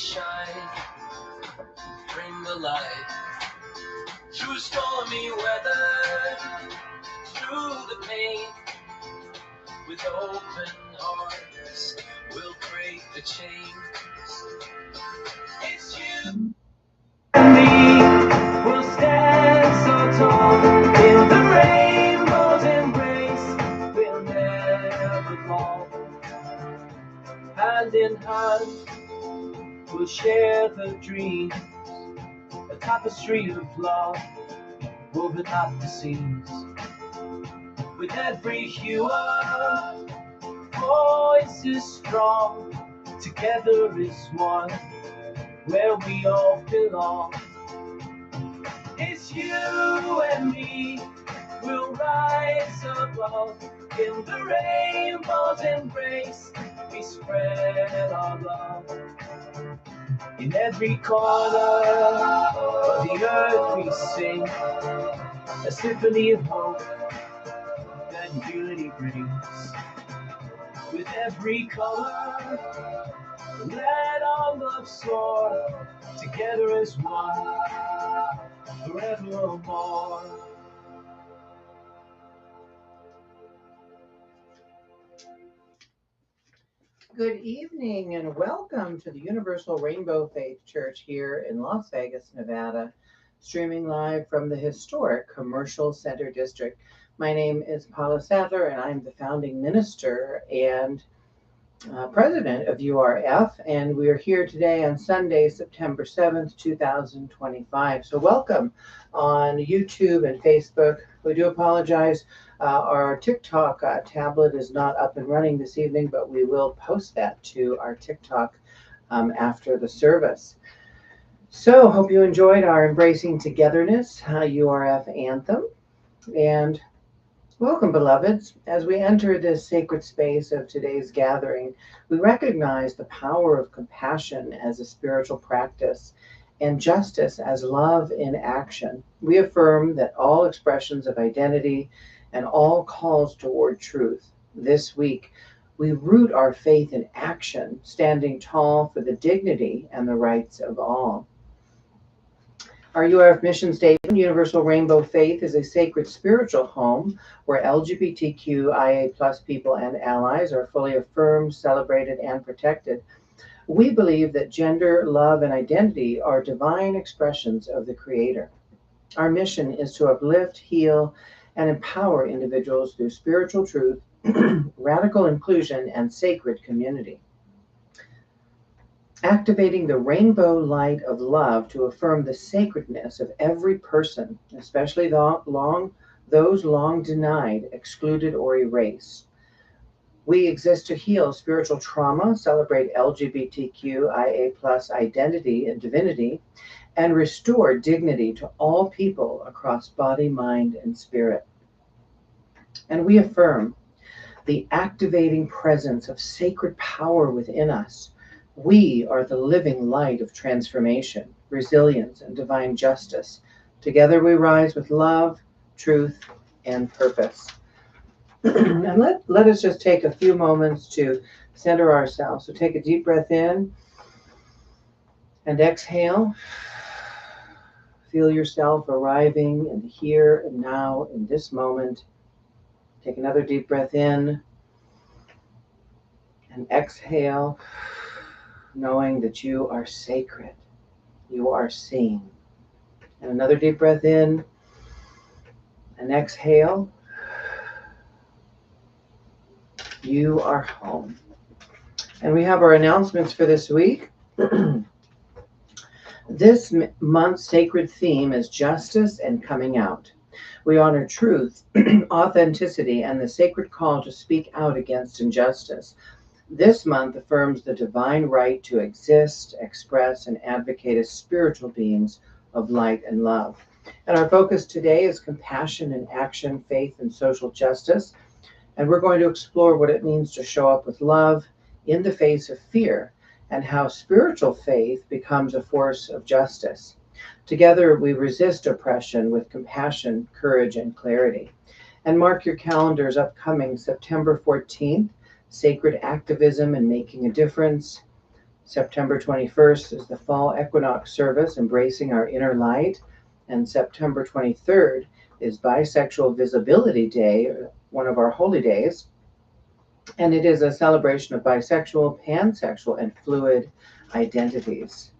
shine, bring the light through stormy weather, through the pain. With open hearts, we'll break the chains. It's you and me, we'll stand so tall in the rainbow's embrace. We'll never fall. Hand in hand, we'll share the dreams, a tapestry of love woven up the seams. With every hue of voice is strong, together is one, where we all belong. It's you and me, we'll rise above, in the rainbow's embrace, we spread our love. In every corner of the earth we sing, a symphony of hope that unity brings. With every color, let our love soar, together as one, forevermore. Good evening and welcome to the Universal Rainbow Faith Church here in Las Vegas, Nevada, streaming live from the historic Commercial Center District. My name is Paula Sadler and I'm the founding minister and president of URF, and we are here today on Sunday, September 7th, 2025. So welcome on YouTube and Facebook. We do apologize. Our TikTok tablet is not up and running this evening, but we will post that to our TikTok after the service. So hope you enjoyed our Embracing Togetherness URF anthem. And welcome, beloveds. As we enter this sacred space of today's gathering, we recognize the power of compassion as a spiritual practice and justice as love in action. We affirm that all expressions of identity and all calls toward truth. This week, we root our faith in action, standing tall for the dignity and the rights of all. Our URF mission statement, Universal Rainbow Faith is a sacred spiritual home where LGBTQIA+ people and allies are fully affirmed, celebrated, and protected. We believe that gender, love, and identity are divine expressions of the Creator. Our mission is to uplift, heal, and empower individuals through spiritual truth, radical inclusion, and sacred community. Activating the rainbow light of love to affirm the sacredness of every person, especially those long denied, excluded, or erased. We exist to heal spiritual trauma, celebrate LGBTQIA+ identity and divinity, and restore dignity to all people across body, mind, and spirit. And we affirm the activating presence of sacred power within us. We are the living light of transformation, resilience, and divine justice. Together we rise with love, truth, and purpose. And let us just take a few moments to center ourselves. So take a deep breath in and exhale. Feel yourself arriving in the here and now in this moment. Take another deep breath in and exhale, knowing that you are sacred, you are seen. And another deep breath in and exhale. You are home. And we have our announcements for this week. This month's sacred theme is justice and coming out. We honor truth, authenticity, and the sacred call to speak out against injustice. This month affirms the divine right to exist, express, and advocate as spiritual beings of light and love. And our focus today is compassion and action, faith, and social justice. And we're going to explore what it means to show up with love in the face of fear and how spiritual faith becomes a force of justice. Together, we resist oppression with compassion, courage, and clarity. And mark your calendars upcoming September 14th, Sacred Activism and Making a Difference. September 21st is the fall equinox service, Embracing Our Inner Light. And September 23rd is Bisexual Visibility Day, one of our holy days. And it is a celebration of bisexual, pansexual, and fluid identities.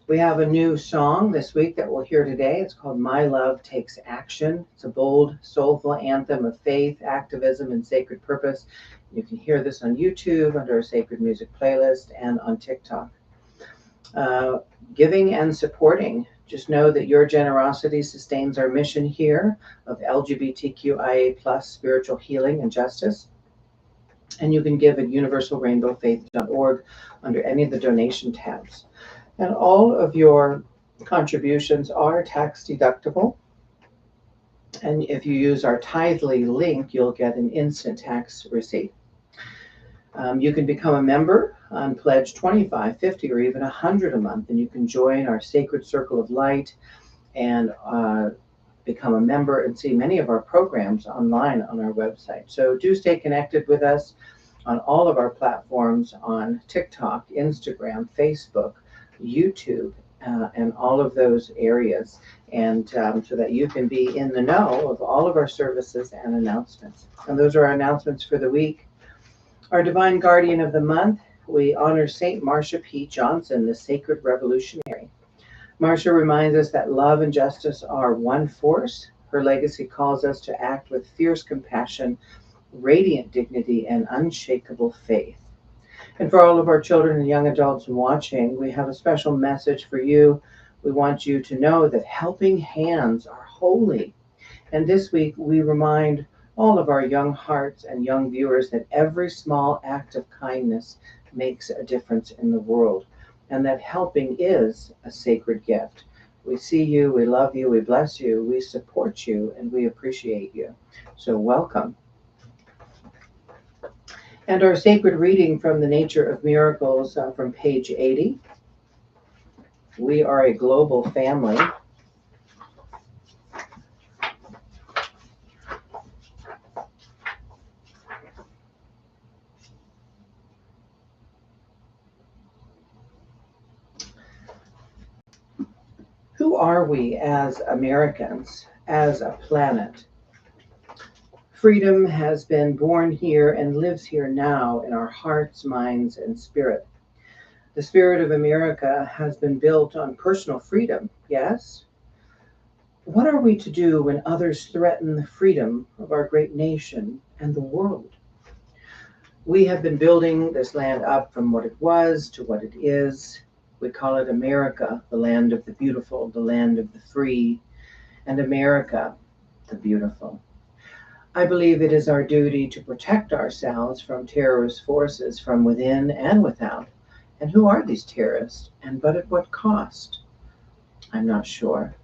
We have a new song this week that we'll hear today. It's called My Love Takes Action. It's a bold, soulful anthem of faith, activism, and sacred purpose. You can hear this on YouTube under a sacred music playlist and on TikTok. Giving and supporting. Just know that your generosity sustains our mission here of LGBTQIA plus spiritual healing and justice. And you can give at universalrainbowfaith.org under any of the donation tabs. And all of your contributions are tax deductible. And if you use our Tithely link, you'll get an instant tax receipt. You can become a member on pledge 25, 50, or even 100 a month, and you can join our Sacred Circle of Light and become a member and see many of our programs online on our website. So do stay connected with us on all of our platforms on TikTok, Instagram, Facebook, YouTube, and all of those areas, and so that you can be in the know of all of our services and announcements. And those are our announcements for the week. Our Divine Guardian of the Month, we honor Saint Marsha P. Johnson, the Sacred Revolutionary. Marsha reminds us that love and justice are one force. Her legacy calls us to act with fierce compassion, radiant dignity, and unshakable faith. And for all of our children and young adults watching, we have a special message for you. We want you to know that helping hands are holy. And this week, we remind all of our young hearts and young viewers that every small act of kindness makes a difference in the world, and that helping is a sacred gift. We see you, we love you, we bless you, we support you, and we appreciate you. So welcome. And our sacred reading from the Nature of Miracles from page 80. We are a global family. Who are we as Americans, as a planet? Freedom has been born here and lives here now in our hearts, minds, and spirit. The spirit of America has been built on personal freedom, yes? What are we to do when others threaten the freedom of our great nation and the world? We have been building this land up from what it was to what it is. We call it America, the land of the beautiful, the land of the free, and America, the beautiful. I believe it is our duty to protect ourselves from terrorist forces from within and without. And who are these terrorists, and but at what cost? I'm not sure.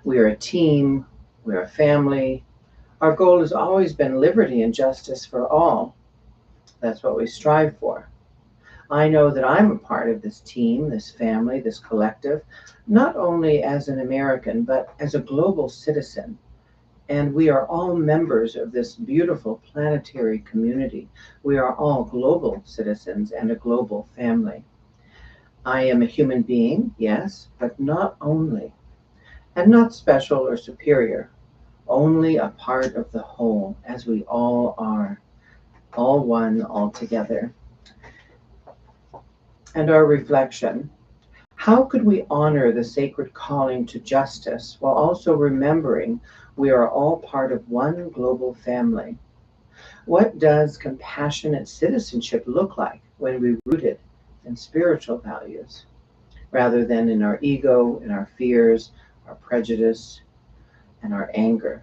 We are a team, we're a family. Our goal has always been liberty and justice for all. That's what we strive for. I know that I'm a part of this team, this family, this collective, not only as an American, but as a global citizen. And we are all members of this beautiful planetary community. We are all global citizens and a global family. I am a human being, yes, but not only, and not special or superior, only a part of the whole, as we all are, all one, all together. And our reflection: how could we honor the sacred calling to justice while also remembering we are all part of one global family? What does compassionate citizenship look like when we root it in spiritual values rather than in our ego, in our fears, our prejudice, and our anger?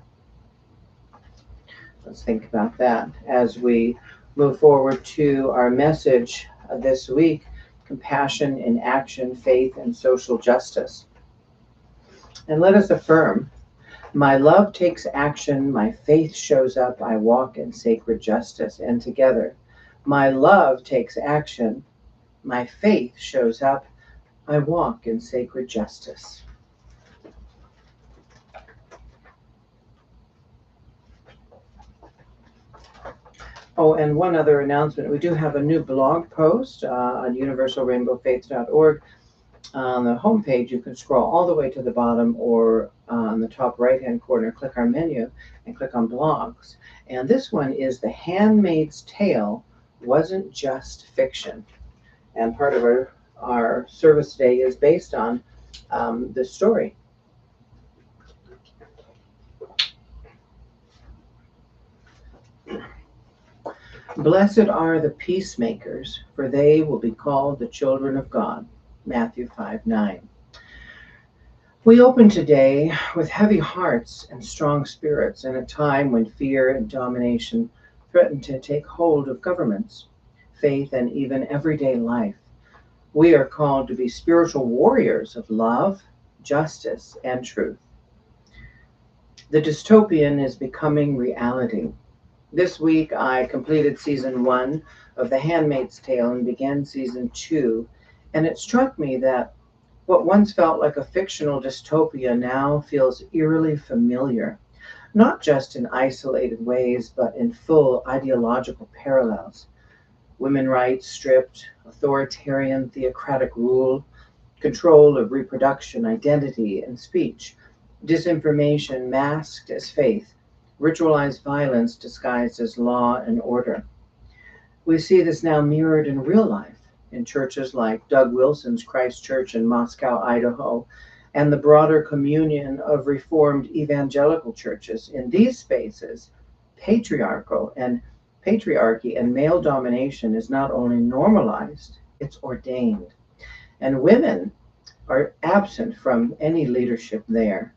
Let's think about that as we move forward to our message this week: compassion in action, faith, and social justice. And let us affirm: my love takes action, my faith shows up, I walk in sacred justice. And together: my love takes action, my faith shows up, I walk in sacred justice. Oh, and one other announcement. We do have a new blog post on universalrainbowfaith.org. On the homepage, you can scroll all the way to the bottom, or on the top right-hand corner, click our menu and click on blogs. And this one is The Handmaid's Tale Wasn't Just Fiction. And part of our service today is based on this story. Blessed are the peacemakers, for they will be called the children of God. Matthew 5:9. We open today with heavy hearts and strong spirits in a time when fear and domination threaten to take hold of governments, faith, and even everyday life. We are called to be spiritual warriors of love, justice, and truth. The dystopian is becoming reality. This week, I completed season 1 of The Handmaid's Tale and began season 2, and it struck me that what once felt like a fictional dystopia now feels eerily familiar, not just in isolated ways, but in full ideological parallels. Women's rights stripped, authoritarian theocratic rule, control of reproduction, identity, and speech, disinformation masked as faith, ritualized violence disguised as law and order. We see this now mirrored in real life in churches like Doug Wilson's Christ Church in Moscow, Idaho, and the broader communion of Reformed evangelical churches. In these spaces, patriarchy and male domination is not only normalized, it's ordained. And women are absent from any leadership there,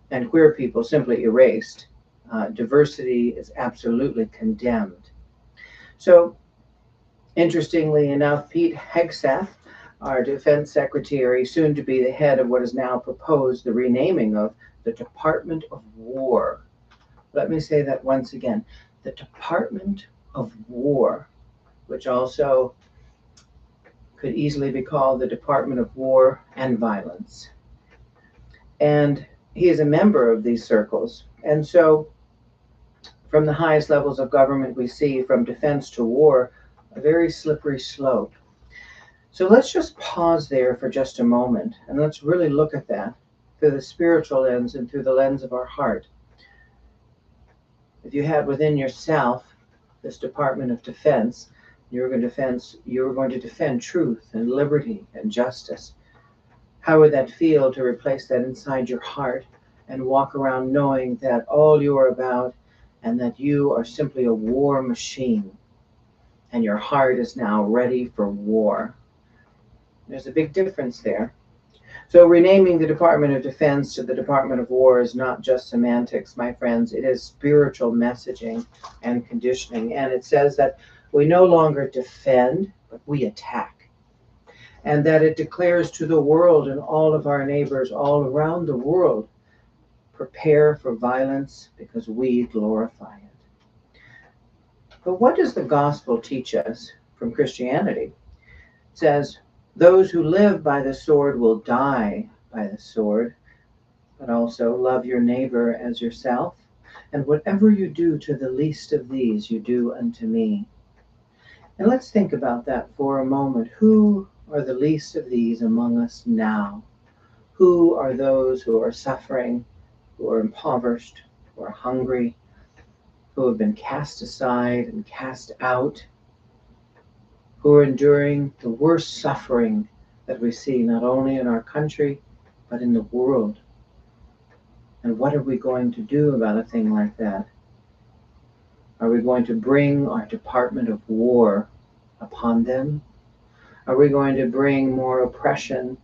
and queer people simply erased. Diversity is absolutely condemned. So, interestingly enough, Pete Hegseth, our defense secretary, soon to be the head of what is now proposed, the renaming of the Department of War. Let me say that once again, the Department of War, which also could easily be called the Department of War and Violence. And he is a member of these circles. And so from the highest levels of government, we see from defense to war, a very slippery slope. So let's just pause there for just a moment, and let's really look at that through the spiritual lens and through the lens of our heart. If you had within yourself this Department of Defense, you were going to defend truth and liberty and justice. How would that feel to replace that inside your heart and walk around knowing that all you are about and that you are simply a war machine and your heart is now ready for war? There's a big difference there. So renaming the Department of Defense to the Department of War is not just semantics, my friends. It is spiritual messaging and conditioning. And it says that we no longer defend, but we attack. And that it declares to the world and all of our neighbors all around the world, prepare for violence because we glorify it. But what does the gospel teach us from Christianity? It says, those who live by the sword will die by the sword, but also love your neighbor as yourself. And whatever you do to the least of these, you do unto me. And let's think about that for a moment. Who are the least of these among us now? Who are those who are suffering, who are impoverished, who are hungry, who have been cast aside and cast out, who are enduring the worst suffering that we see not only in our country, but in the world? And what are we going to do about a thing like that? Are we going to bring our Department of War upon them? Are we going to bring more oppression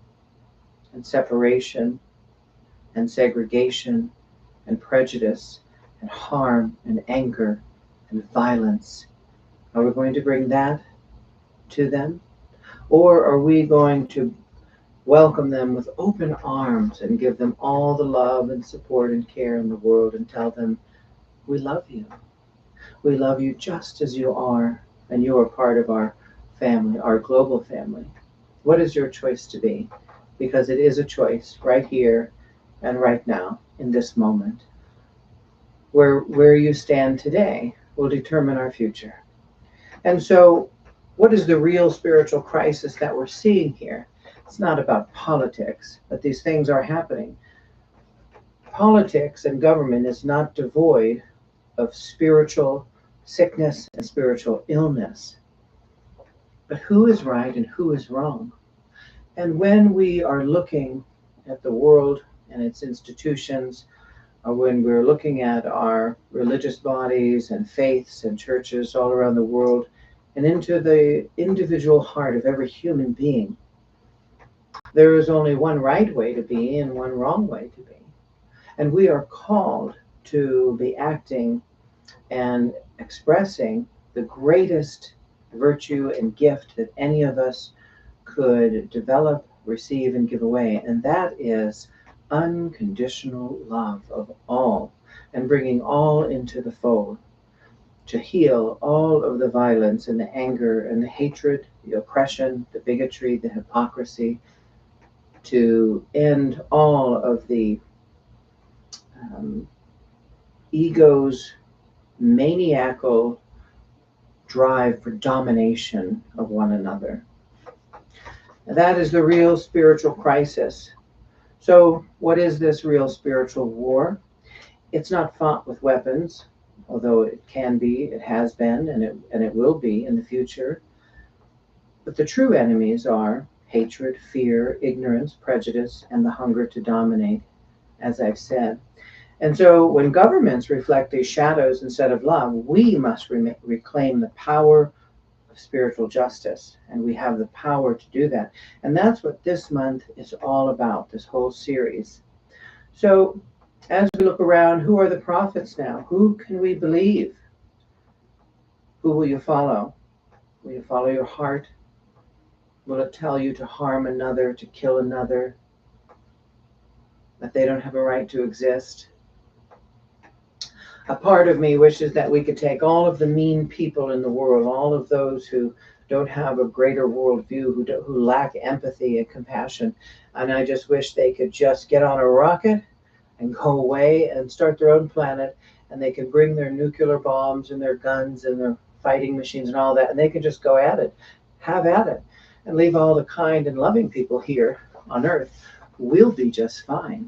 and separation and segregation and prejudice and harm and anger and violence? Are we going to bring that to them? Or are we going to welcome them with open arms and give them all the love and support and care in the world and tell them, we love you. We love you just as you are, and you are part of our family, our global family. What is your choice to be? Because it is a choice right here and right now in this moment. Where you stand today will determine our future. And so, what is the real spiritual crisis that we're seeing here? It's not about politics, but these things are happening. Politics and government is not devoid of spiritual sickness and spiritual illness. But who is right and who is wrong? And when we are looking at the world and its institutions, or when we're looking at our religious bodies and faiths and churches all around the world, and into the individual heart of every human being, there is only one right way to be and one wrong way to be. And we are called to be acting and expressing the greatest virtue and gift that any of us could develop, receive, and give away. And that is unconditional love of all, and bringing all into the fold to heal all of the violence and the anger and the hatred, the oppression, the bigotry, the hypocrisy, to end all of the ego's maniacal drive for domination of one another. And that is the real spiritual crisis. So, what is this real spiritual war? It's not fought with weapons, although it can be, it has been, and it will be in the future. But the true enemies are hatred, fear, ignorance, prejudice, and the hunger to dominate, as I've said. And so when governments reflect these shadows instead of love, we must reclaim the power of spiritual justice. And we have the power to do that. And that's what this month is all about, this whole series. So as we look around, who are the prophets now? Who can we believe? Who will you follow? Will you follow your heart? Will it tell you to harm another, to kill another, that they don't have a right to exist? A part of me wishes that we could take all of the mean people in the world, all of those who don't have a greater worldview, who lack empathy and compassion, and I just wish they could just get on a rocket and go away and start their own planet, and they can bring their nuclear bombs and their guns and their fighting machines and all that, and they can just go at it, have at it, and leave all the kind and loving people here on Earth. We'll be just fine.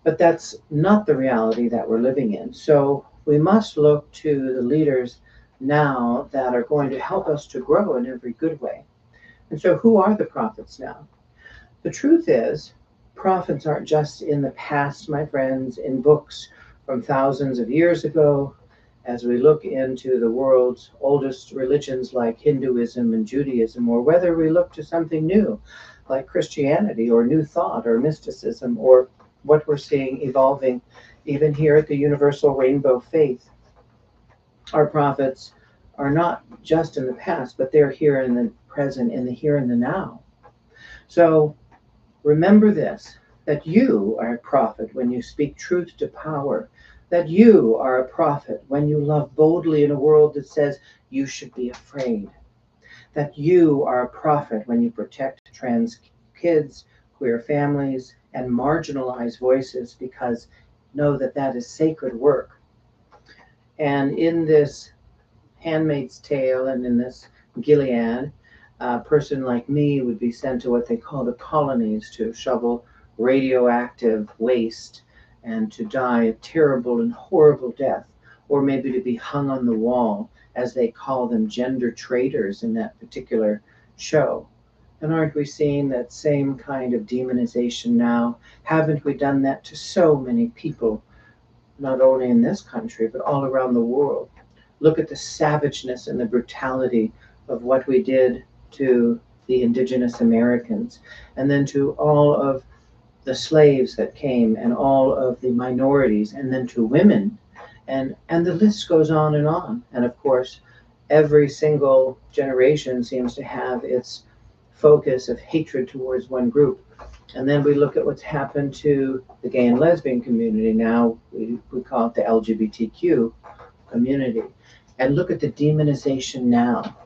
But that's not the reality that we're living in. So we must look to the leaders now that are going to help us to grow in every good way. And so who are the prophets now? The truth is, prophets aren't just in the past, my friends, in books from thousands of years ago. As we look into the world's oldest religions like Hinduism and Judaism, or whether we look to something new like Christianity or New Thought or mysticism, or what we're seeing evolving even here at the Universal Rainbow Faith. Our prophets are not just in the past, but they're here in the present, in the here and the now. So remember this, that you are a prophet when you speak truth to power, that you are a prophet when you love boldly in a world that says you should be afraid, that you are a prophet when you protect trans kids, queer families, and marginalized voices, because know that that is sacred work. And in this Handmaid's Tale and in this Gilead, a person like me would be sent to what they call the colonies to shovel radioactive waste and to die a terrible and horrible death, or maybe to be hung on the wall, as they call them, gender traitors in that particular show. And aren't we seeing that same kind of demonization now? Haven't we done that to so many people, not only in this country, but all around the world? Look at the savageness and the brutality of what we did to the indigenous Americans, and then to all of the slaves that came, and all of the minorities, and then to women. And the list goes on. And of course, every single generation seems to have its focus of hatred towards one group. And then we look at what's happened to the gay and lesbian community. Now we call it the LGBTQ community. And look at the demonization now.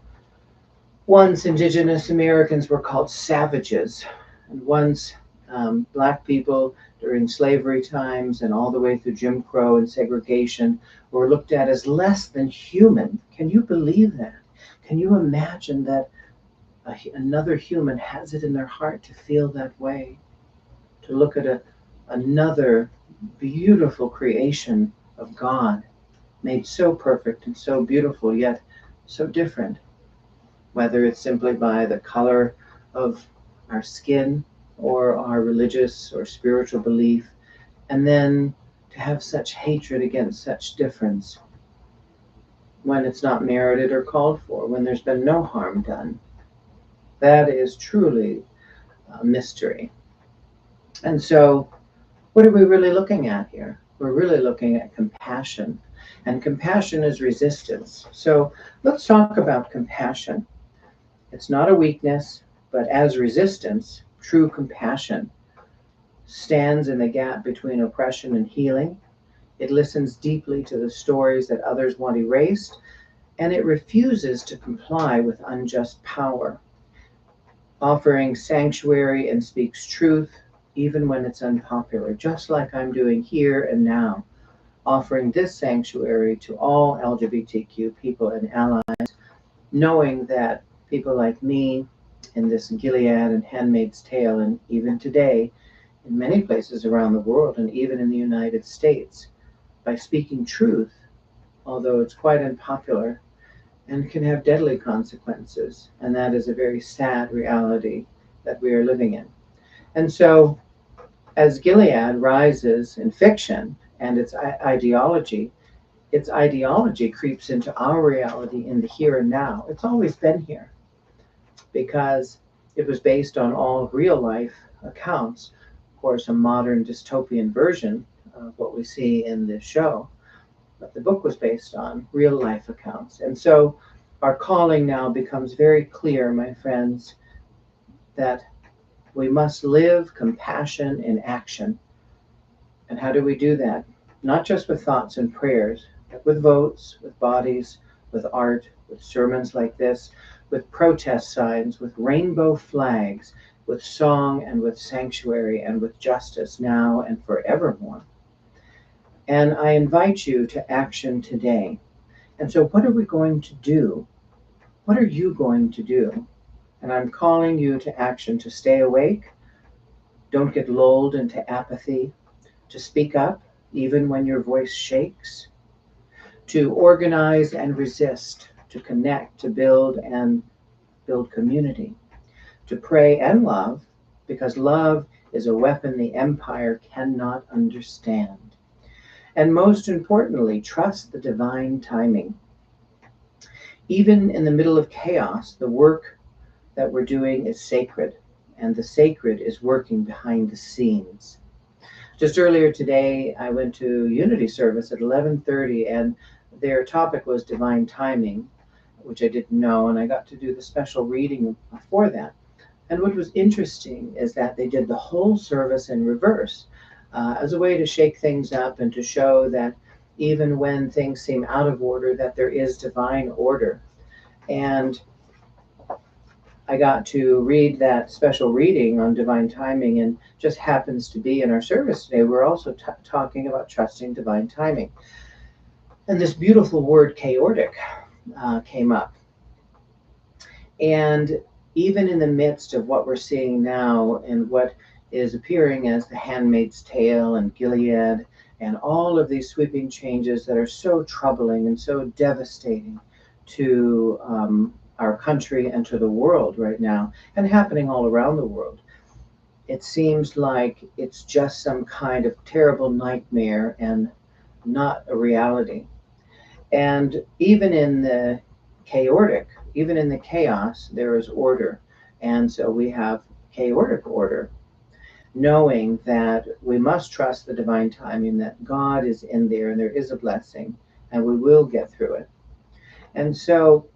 Once indigenous Americans were called savages, and once Black people during slavery times and all the way through Jim Crow and segregation were looked at as less than human. Can you believe that? Can you imagine that another human has it in their heart to feel that way? To look at another beautiful creation of God, made so perfect and so beautiful, yet so different, whether it's simply by the color of our skin or our religious or spiritual belief, and then to have such hatred against such difference when it's not merited or called for, when there's been no harm done. That is truly a mystery. And so, what are we really looking at here? We're really looking at compassion. And compassion is resistance. So let's talk about compassion. It's not a weakness, but as resistance, true compassion stands in the gap between oppression and healing. It listens deeply to the stories that others want erased, and it refuses to comply with unjust power, offering sanctuary and speaks truth even when it's unpopular, just like I'm doing here and now, offering this sanctuary to all LGBTQ people and allies, knowing that people like me in this Gilead and Handmaid's Tale, and even today in many places around the world, and even in the United States, by speaking truth, although it's quite unpopular and can have deadly consequences, and that is a very sad reality that we are living in. And so, as Gilead rises in fiction and its ideology creeps into our reality in the here and now. It's always been here because it was based on all real life accounts. Of course, a modern dystopian version of what we see in this show, but the book was based on real life accounts. And so our calling now becomes very clear, my friends, that we must live compassion in action. And how do we do that? Not just with thoughts and prayers, but with votes, with bodies, with art, with sermons like this, with protest signs, with rainbow flags, with song and with sanctuary and with justice now and forevermore. And I invite you to action today. And so what are we going to do? What are you going to do? And I'm calling you to action, to stay awake. Don't get lulled into apathy, to speak up even when your voice shakes, to organize and resist, to connect, to build and build community, to pray and love, because love is a weapon the empire cannot understand. And most importantly, trust the divine timing. Even in the middle of chaos, the work that we're doing is sacred, and the sacred is working behind the scenes. Just earlier today, I went to Unity service at 11:30, and their topic was divine timing, which I didn't know, and I got to do the special reading for that. And what was interesting is that they did the whole service in reverse, as a way to shake things up and to show that even when things seem out of order, that there is divine order. And I got to read that special reading on divine timing, and just happens to be in our service today, we're also talking about trusting divine timing. And this beautiful word chaotic came up. And even in the midst of what we're seeing now and what is appearing as the Handmaid's Tale and Gilead and all of these sweeping changes that are so troubling and so devastating to our country and to the world right now, and happening all around the world, it seems like it's just some kind of terrible nightmare and not a reality. And even in the chaotic, even in the chaos, there is order. And so we have chaotic order, knowing that we must trust the divine timing, that God is in there and there is a blessing and we will get through it. And so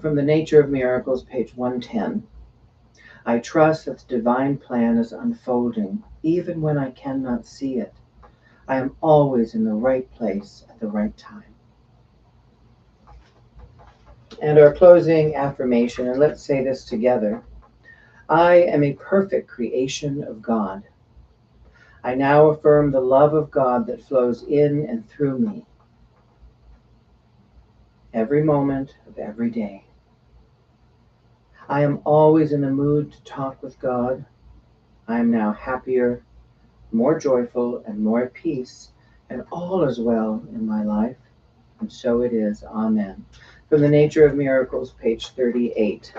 from the Nature of Miracles, page 110, I trust that the divine plan is unfolding even when I cannot see it. I am always in the right place at the right time. And our closing affirmation, and let's say this together. I am a perfect creation of God. I now affirm the love of God that flows in and through me. every moment of every day. I am always in the mood to talk with God. I am now happier, more joyful, and more at peace, and all is well in my life. And so it is. Amen. From the Nature of Miracles, page 38.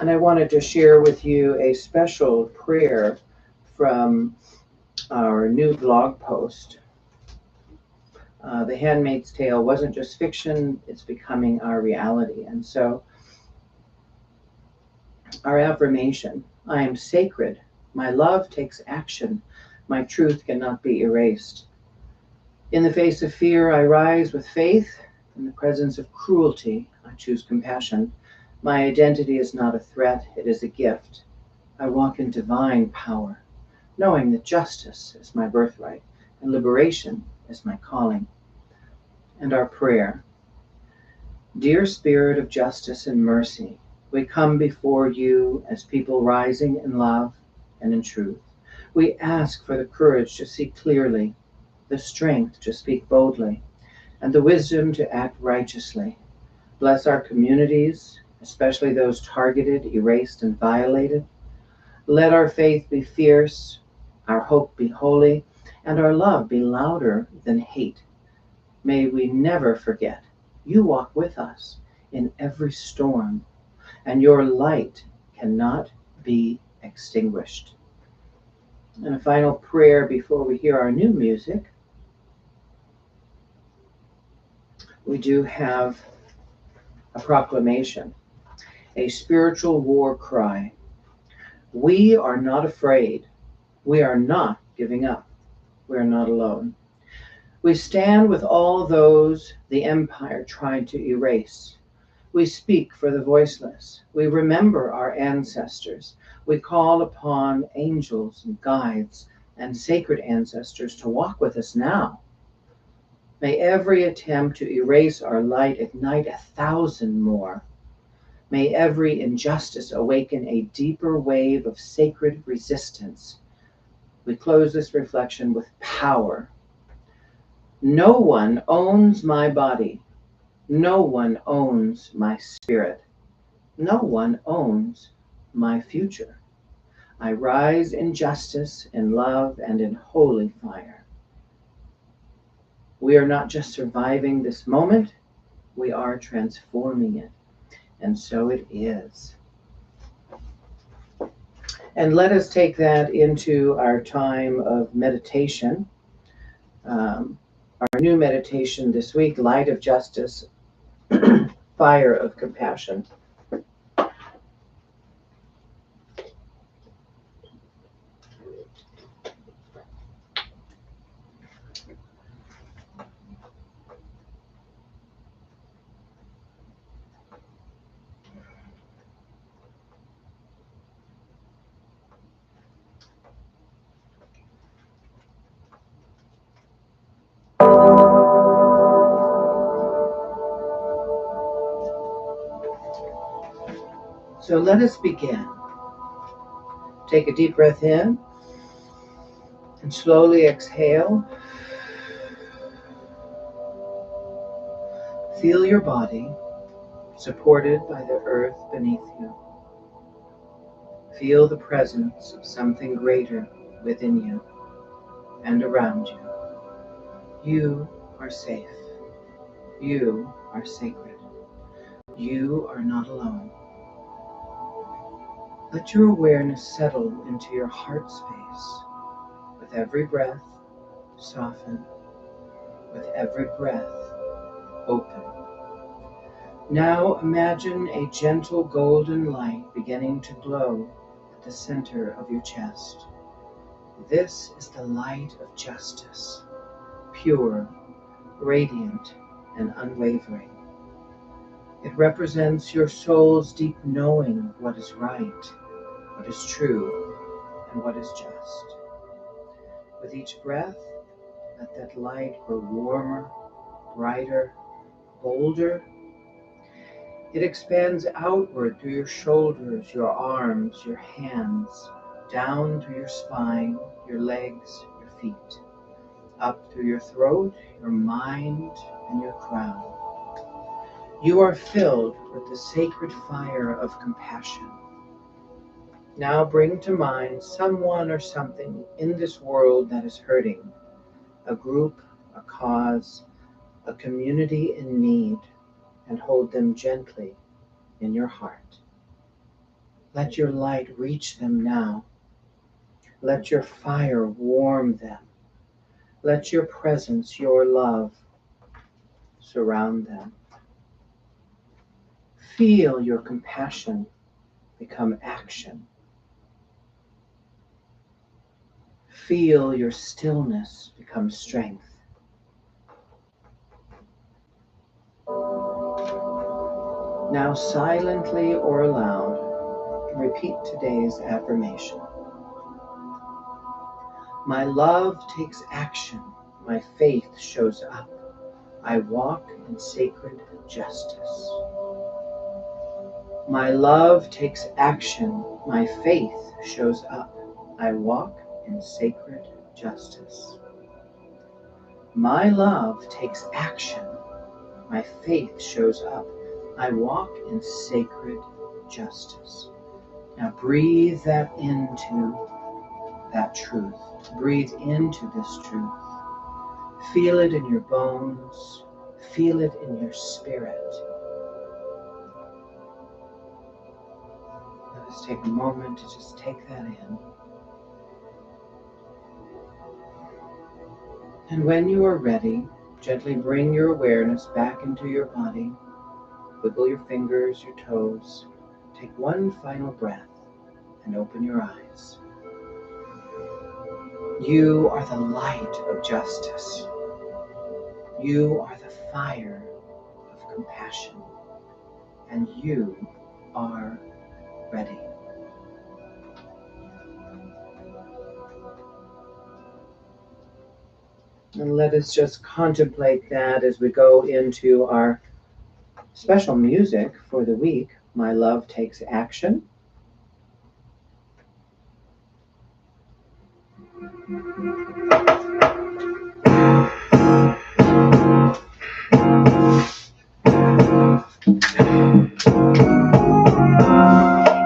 And I wanted to share with you a special prayer from our new blog post. The Handmaid's Tale wasn't just fiction, it's becoming our reality. And so our affirmation: I am sacred, my love takes action, my truth cannot be erased. In the face of fear, I rise with faith. In the presence of cruelty, I choose compassion. My identity is not a threat, it is a gift. I walk in divine power, knowing that justice is my birthright and liberation is my calling. And our prayer: Dear Spirit of justice and mercy, we come before you as people rising in love and in truth. We ask for the courage to see clearly, the strength to speak boldly, and the wisdom to act righteously. Bless our communities, especially those targeted, erased, and violated. Let our faith be fierce, our hope be holy, and our love be louder than hate. May we never forget, you walk with us in every storm, and your light cannot be extinguished. And a final prayer before we hear our new music. We do have a proclamation, a spiritual war cry. We are not afraid. We are not giving up. We are not alone. We stand with all those the empire tried to erase. We speak for the voiceless. We remember our ancestors. We call upon angels and guides and sacred ancestors to walk with us now. May every attempt to erase our light ignite 1,000 more. May every injustice awaken a deeper wave of sacred resistance. We close this reflection with power. No one owns my body. No one owns my spirit. No one owns my future. I rise in justice, in love, and in holy fire. We are not just surviving this moment, we are transforming it. And so it is. And let us take that into our time of meditation. Our new meditation this week, Light of Justice, Fire of Compassion. So let us begin. Take a deep breath in and slowly exhale. Feel your body supported by the earth beneath you. Feel the presence of something greater within you and around you. You are safe. You are sacred. You are not alone. Let your awareness settle into your heart space. With every breath, soften. With every breath, open. Now imagine a gentle golden light beginning to glow at the center of your chest. This is the light of justice, pure, radiant, and unwavering. It represents your soul's deep knowing of what is right, what is true, and what is just. With each breath, let that light grow warmer, brighter, bolder. It expands outward through your shoulders, your arms, your hands, down through your spine, your legs, your feet. up through your throat, your mind, and your crown. You are filled with the sacred fire of compassion. Now bring to mind someone or something in this world that is hurting, a group, a cause, a community in need, and hold them gently in your heart. Let your light reach them now. Let your fire warm them. Let your presence, your love, surround them. Feel your compassion become action. Feel your stillness become strength. Now silently or aloud, repeat today's affirmation. My love takes action. My faith shows up. I walk in sacred justice. My love takes action. My faith shows up. I walk in sacred justice. My love takes action. My faith shows up. I walk in sacred justice. Now breathe that into that truth. Breathe into this truth. Feel it in your bones. Feel it in your spirit. Let us take a moment to just take that in. And when you are ready, gently bring your awareness back into your body. Wiggle your fingers, your toes. Take one final breath and open your eyes. You are the light of justice. You are the fire of compassion. And you are ready. And let us just contemplate that as we go into our special music for the week, My Love Takes Action.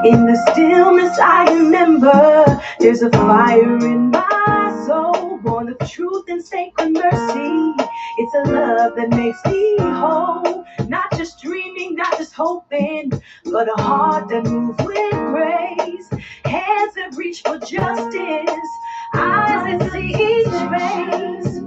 In the stillness I remember, there's a fire in my soul, born of truth and sacred mercy. It's a love that makes me whole, not just dreaming, not just hoping, but a heart that moves with grace, hands that reach for justice, eyes that see each face.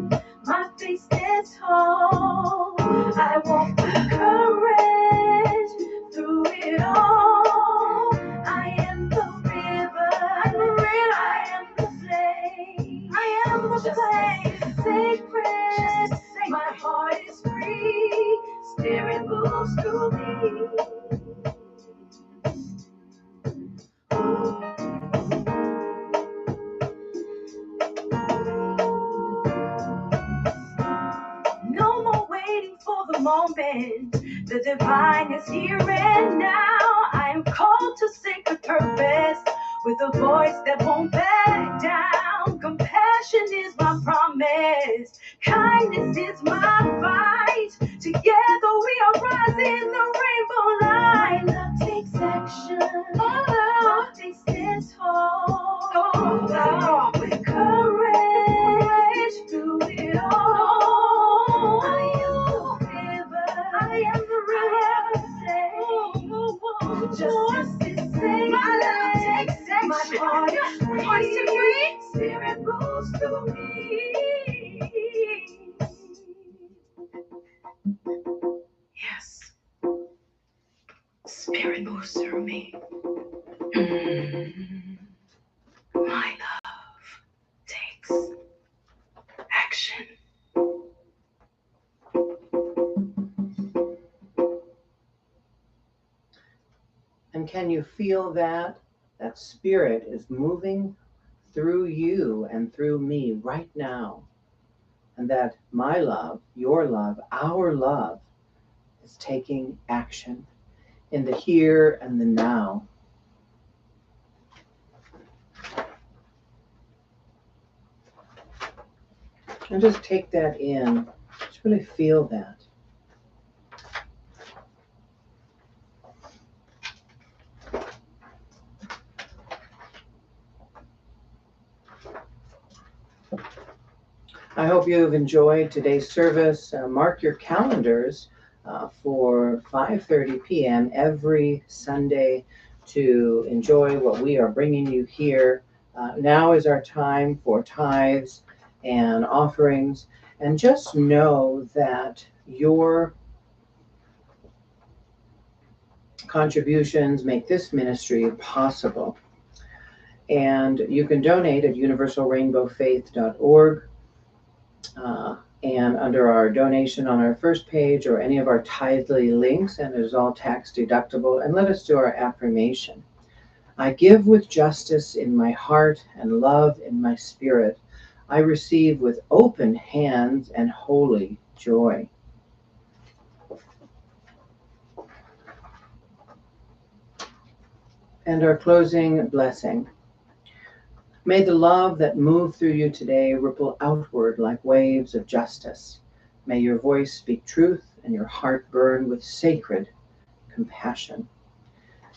My faith stands tall, I walk with courage through it all. I am the river, I am the flame, I am the flame, sacred, my heart is free, spirit moves through me. No more waiting for the moment, the divine is here and now. I am called to sacred purpose with a voice that won't back down. Compassion is my promise, kindness is my fight. Together we are rising the rainbow light. Love takes action, my faith stands tall. With courage through it all. I am the river, I am the flame. Justice is safe. My love takes action. My heart is free. Spirit moves through me. Yes. Spirit moves through me. My love takes action. And can you feel that? That spirit is moving through you and through me right now. And that my love, your love, our love is taking action in the here and the now. And just take that in. Just really feel that. I hope you've enjoyed today's service. Mark your calendars for 5:30 p.m. every Sunday to enjoy what we are bringing you here. Now is our time for tithes and offerings. And just know that your contributions make this ministry possible. And you can donate at universalrainbowfaith.org. And under our donation on our first page or any of our tithely links, and it is all tax deductible. And let us do our affirmation. I give with justice in my heart and love in my spirit. I receive with open hands and holy joy. And our closing blessing. May the love that moved through you today ripple outward like waves of justice. May your voice speak truth and your heart burn with sacred compassion.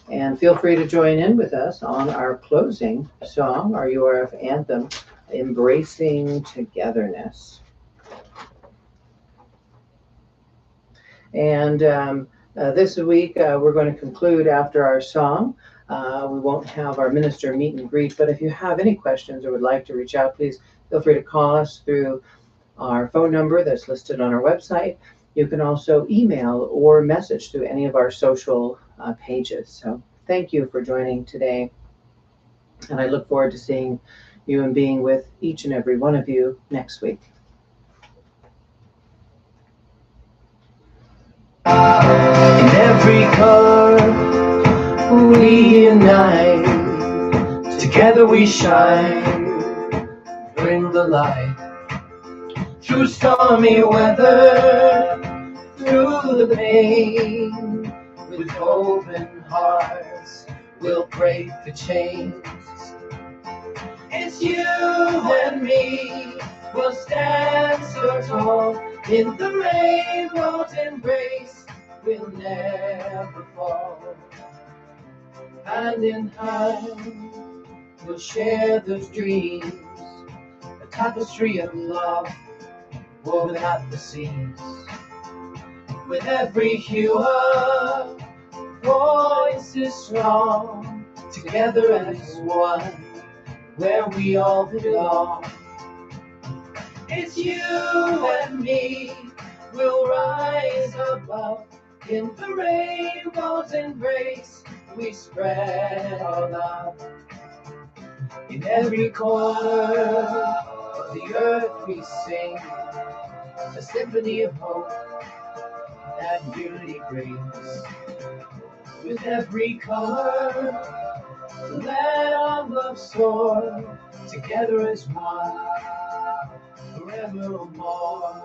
And feel free to join in with us on our closing song, our URF anthem, Embracing Togetherness. And this week, we're going to conclude after our song. We won't have our minister meet and greet, but if you have any questions or would like to reach out, please feel free to call us through our phone number that's listed on our website. You can also email or message through any of our social pages. So thank you for joining today. And I look forward to seeing you and being with each and every one of you next week. In every color we unite, together we shine, bring the light. Through stormy weather, through the pain, with open hearts, we'll break the chains. It's you and me, we'll stand so tall, in the rainbow's embrace, we'll never fall. Hand in hand, we'll share those dreams, a tapestry of love woven at the seams. With every hue of voice is strong, together as one, where we all belong. It's you and me, we'll rise above, in the rainbow's embrace, we spread our love. In every corner of the earth we sing, a symphony of hope that unity brings. With every color, let our love soar, together as one, forevermore.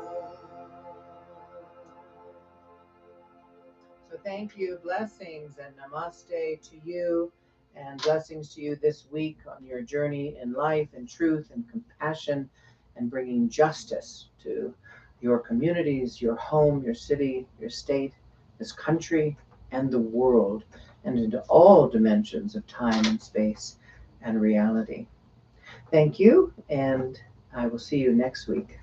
So thank you, blessings, and namaste to you, and blessings to you this week on your journey in life and truth and compassion and bringing justice to your communities, your home, your city, your state, this country, and the world, and into all dimensions of time and space and reality. Thank you, and I will see you next week.